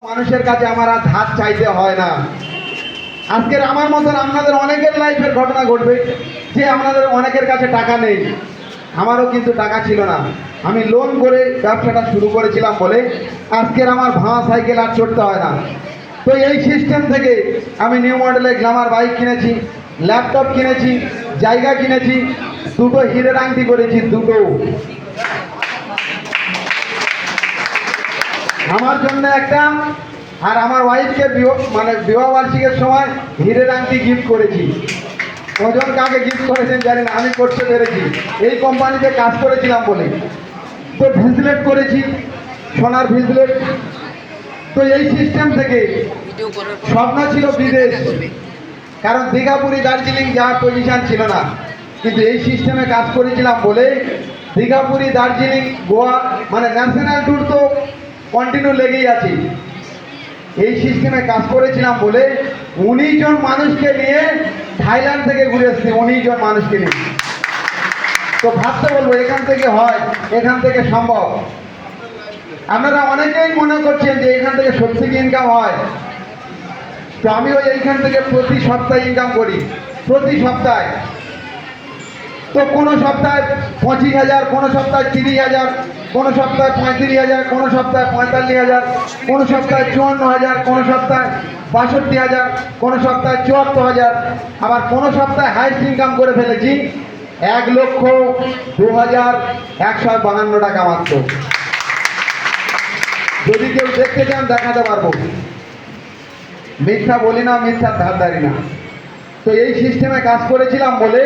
মানুষের কাছে আমার আর ধার চাইতে হয় না। আজকের আমার মতন আপনাদের অনেকের লাইফের ঘটনা ঘটবে যে আপনাদের অনেকের কাছে টাকা নেই। আমারও কিন্তু টাকা ছিল না, আমি লোন করে ব্যবসাটা শুরু করেছিলাম বলে আজকের আমার ভাঙা সাইকেল আর চড়তে হয় না। তো এই সিস্টেম থেকে আমি নিউ মডেলের গ্ল্যামার বাইক কিনেছি, ল্যাপটপ কিনেছি, জায়গা কিনেছি, দুটো হিরের আংটি করেছি, দুটো আমার জন্য একটা, আর আমার ওয়াইফকে বিবাহ বার্ষিকের সময় হিরের আংটি গিফট করেছি। ওজন কাকে গিফট করেছেন জানি না, আমি করতে পেরেছি, এই কোম্পানিতে কাজ করেছিলাম বলে। তো ভিজিলেট করেছি, সোনার ভিজিলেট। তো এই সিস্টেম থেকে স্বপ্ন ছিল বিদেশ, কারণ দীঘা পুরী দার্জিলিং যাওয়ার পজিশন ছিল না, কিন্তু এই সিস্টেমে কাজ করেছিলাম বলে দীঘা পুরী দার্জিলিং গোয়া ন্যাশনাল ট্যুর তো কন্টিনিউ লেগেই আছে। এই সিস্টেমে কাজ করেছিলাম বলে 19 জন মানুষকে নিয়ে থাইল্যান্ড থেকে ঘুরে এসেছি, 19 জন মানুষকে নিয়ে। তো ভাবতে বলবো এখান থেকে হয়, এখান থেকে সম্ভব। আপনারা অনেকেই মনে করছেন যে এখান থেকে সত্যি ইনকাম হয়, তো আমিও এইখান থেকে প্রতি সপ্তাহে ইনকাম করি, প্রতি সপ্তাহে। তো কোনো সপ্তাহে 25,000, কোনো সপ্তাহে 30,000, কোনো সপ্তাহে 35,000, কোনো সপ্তাহে 45,000, কোনো সপ্তাহে 54,000, কোনো সপ্তাহে 62,000, কোনো সপ্তাহে 74,000, আবার কোনো সপ্তাহে হাইস্ট ইনকাম করে ফেলেছি 1,02,152 টাকা মাত্র। যদি কেউ দেখতে চান দেখাতে পারবো, মিথ্যা বলি না, মিথ্যা ধারদারি না। তো এই সিস্টেমে কাজ করেছিলাম বলে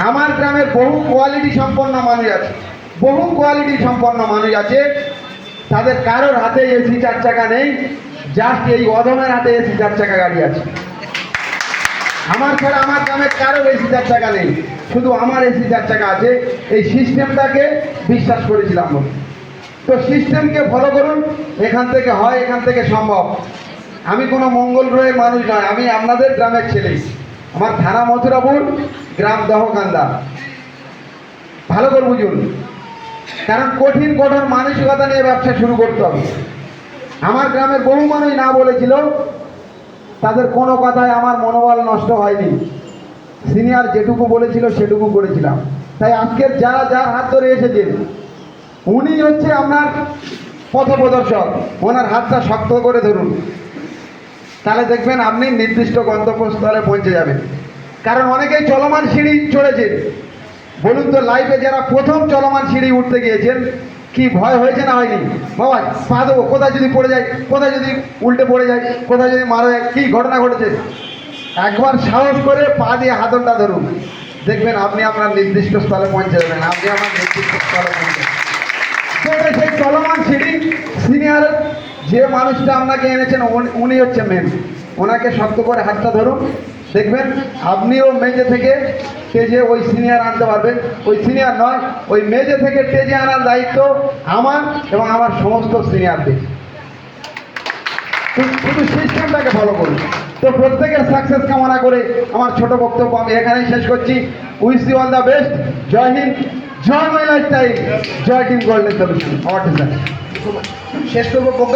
আমার গ্রামের বহু কোয়ালিটি সম্পন্ন মানুষ আছে, বহু কোয়ালিটি সম্পন্ন মানুষ আছে, তাদের কারোর হাতে এসি 4 চাকা নেই, জাস্ট এই অধমের হাতে এসি 4 চাকা গাড়ি আছে। আমার ছাড়া আমার গ্রামের কারোর এসি 4 চাকা নেই, শুধু আমার এসি 4 চাকা আছে। এই সিস্টেমটাকে বিশ্বাস করেছিলাম বলে। তো সিস্টেমকে ফলো করুন, এখান থেকে হয়, এখান থেকে সম্ভব। আমি কোনো মঙ্গল গ্রহের মানুষ নয়, আমি আপনাদের গ্রামের ছেলে। আমার থানা মথুরাপুর, গ্রাম দহকান্দা। ভালো করে বুঝুন, কারণ কঠিন কঠোর মানসিকতা নিয়ে ব্যবসা শুরু করতে হবে। আমার গ্রামের বহু মানুষ না বলেছিল, তাদের কোনো কথায় আমার মনোবল নষ্ট হয়নি। সিনিয়র যেটুকু বলেছিল সেটুকু করেছিলাম। তাই আজকের যারা যার হাত ধরে এসেছেন, উনি হচ্ছে আপনার পথপ্রদর্শক। ওনার হাতটা শক্ত করে ধরুন, তাহলে দেখবেন আপনি নির্দিষ্ট গন্তব্যস্থলে পৌঁছে যাবেন। কারণ অনেকেই চলমান সিঁড়ি চড়েছেন। বলুন তো, লাইফে যারা প্রথম চলমান সিঁড়ি উঠতে গিয়েছেন, কি ভয় হয়েছে না হয়নি? বাবা পা দেবো, কোথায় যদি পড়ে যায়, কোথায় যদি উল্টে পড়ে যায়, কোথায় যদি মারা যায়, কি ঘটনা ঘটেছে? একবার সাহস করে পা দিয়ে হাতলটা ধরুন, দেখবেন আপনি আপনার নির্দিষ্ট স্থলে পৌঁছে যাবেন, আপনি আমার নির্দিষ্ট স্থলে পৌঁছে যাবেন। সেই চলমান সিঁড়ি, সিনিয়র যে মানুষটা আপনাকে এনেছেন উনি হচ্ছে মেন। ওনাকে শক্ত করে হাতটা ধরুন, দেখবেন আপনিও মেজে থেকে স্টেজে ওই সিনিয়র আনতে পারবেন। ওই সিনিয়র নয়, ওই মেজে থেকে স্টেজে আনার দায়িত্ব আমার এবং আমার সমস্ত সিনিয়রদের। শুধু সিস্টেমটাকে ফলো করুন। তো প্রত্যেকের সাকসেস কামনা করে আমার ছোট বক্তব্য আমি এখানেই শেষ করছি। Wish you all the best. জয় হিন্দ, জয় মাই লাইফস্টাইল, জয় টিম গোল্ডেন সলিউশন। শেষ করবো।